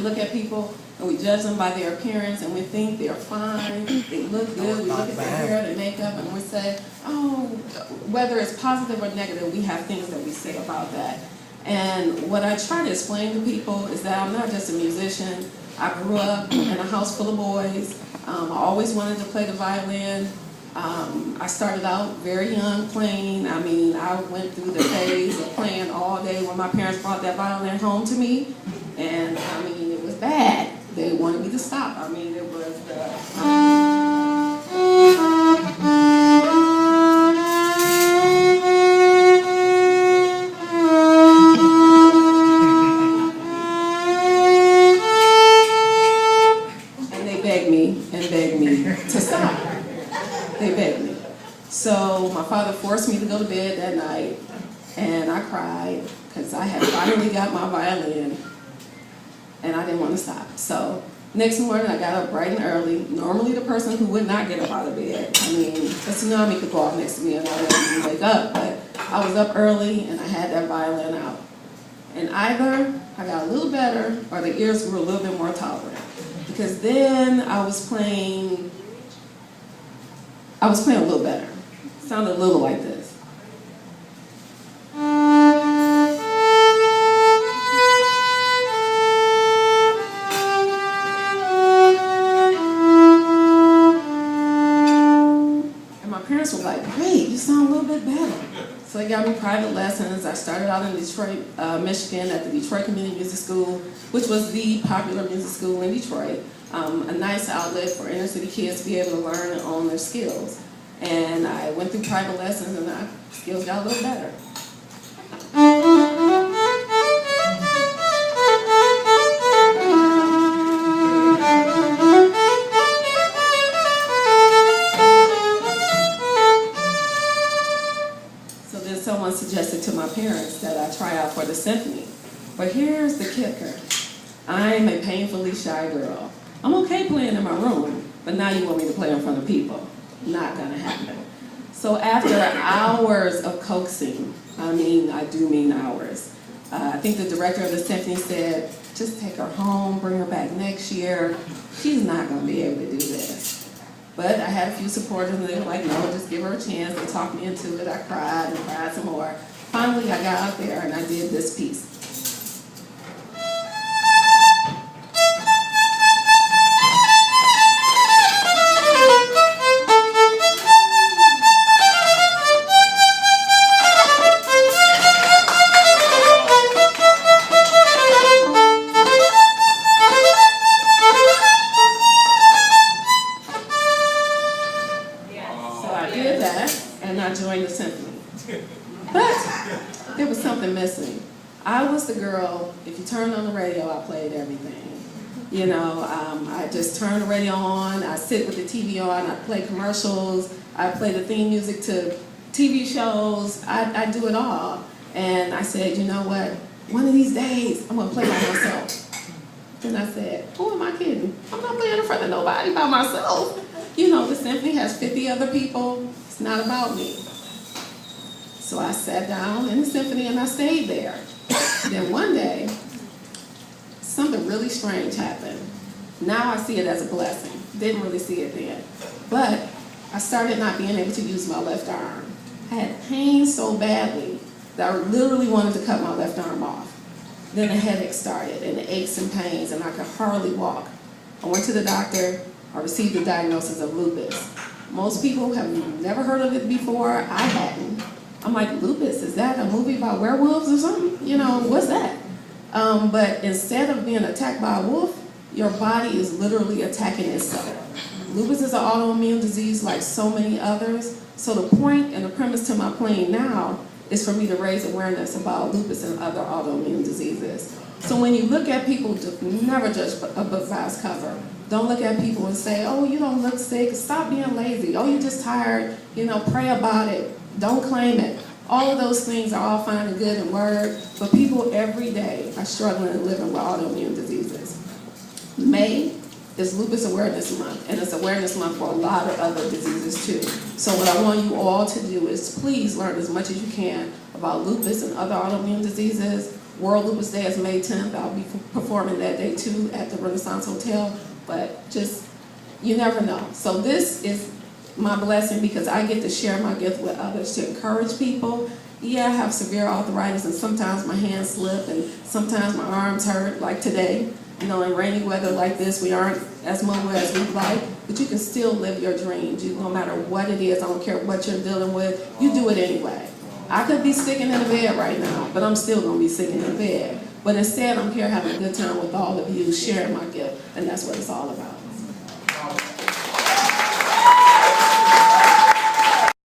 look at people and we judge them by their appearance and we think they're fine, they look good, we look at their hair, their makeup, and we say, oh, whether it's positive or negative, we have things that we say about that. And what I try to explain to people is that I'm not just a musician. I grew up in a house full of boys. I always wanted to play the violin. I started out very young playing. I mean, I went through the phase of playing all day when my parents brought that violin home to me. And I mean, it was bad. They wanted me to stop. I mean, it was and they begged me to stop. They begged me. So my father forced me to go to bed that night, and I cried because I had finally got my violin, and I didn't want to stop. So next morning I got up bright and early. Normally the person who would not get up out of bed, I mean, a tsunami could go off next to me and I wouldn't wake up, but I was up early and I had that violin out. And either I got a little better or the ears grew a little bit more tolerant. Because then I was playing a little better. It sounded a little like this. And my parents were like, great, you sound a little bit better. So they got me private lessons. I started out in Detroit, Michigan at the Detroit Community Music School, which was the popular music school in Detroit. A nice outlet for inner city kids to be able to learn and own their skills. And I went through private lessons and my skills got a little better. So then someone suggested to my parents that I try out for the symphony. But here's the kicker. I'm a painfully shy girl. I'm okay playing in my room, but now you want me to play in front of people. Not gonna happen. So after hours of coaxing, I do mean hours, I think the director of the symphony said, just take her home, bring her back next year. She's not gonna be able to do this. But I had a few supporters and they were like, no, just give her a chance. They talked me into it. I cried and cried some more. Finally, I got out there and I did this piece. And I joined the symphony. But there was something missing. I was the girl, if you turned on the radio, I played everything. You know, I just turned the radio on, I sit with the TV on, I play commercials, I play the theme music to TV shows, I do it all. And I said, you know what, one of these days, I'm gonna play by myself. Then I said, who am I kidding? I'm not playing in front of nobody by myself. You know, the symphony has 50 other people. It's not about me. So I sat down in the symphony and I stayed there. Then one day, something really strange happened. Now I see it as a blessing. Didn't really see it then. But I started not being able to use my left arm. I had pain so badly that I literally wanted to cut my left arm off. Then the headache started and the aches and pains and I could hardly walk. I went to the doctor. I received the diagnosis of lupus. Most people have never heard of it before. I hadn't. I'm like, lupus, is that a movie about werewolves or something? You know, what's that? But instead of being attacked by a wolf, your body is literally attacking itself. Lupus is an autoimmune disease like so many others. So the point and the premise to my playing now is for me to raise awareness about lupus and other autoimmune diseases. So when you look at people, never judge a book by its cover. Don't look at people and say, oh, you don't look sick, stop being lazy. Oh, you're just tired, you know, pray about it. Don't claim it. All of those things are all fine and good and word, but people every day are struggling and living with autoimmune diseases. May is Lupus Awareness Month, and it's Awareness Month for a lot of other diseases too. So what I want you all to do is please learn as much as you can about lupus and other autoimmune diseases. World Lupus Day is May 10th. I'll be performing that day too at the Renaissance Hotel, but just, you never know. So this is my blessing because I get to share my gift with others to encourage people. Yeah, I have severe arthritis and sometimes my hands slip and sometimes my arms hurt, like today. You know, in rainy weather like this, we aren't as mobile as we'd like, but you can still live your dreams. No matter what it is, I don't care what you're dealing with, you do it anyway. I could be sitting in the bed right now, but I'm still going to be sitting in the bed. But instead, I'm here having a good time with all of you, sharing my gift, and that's what it's all about.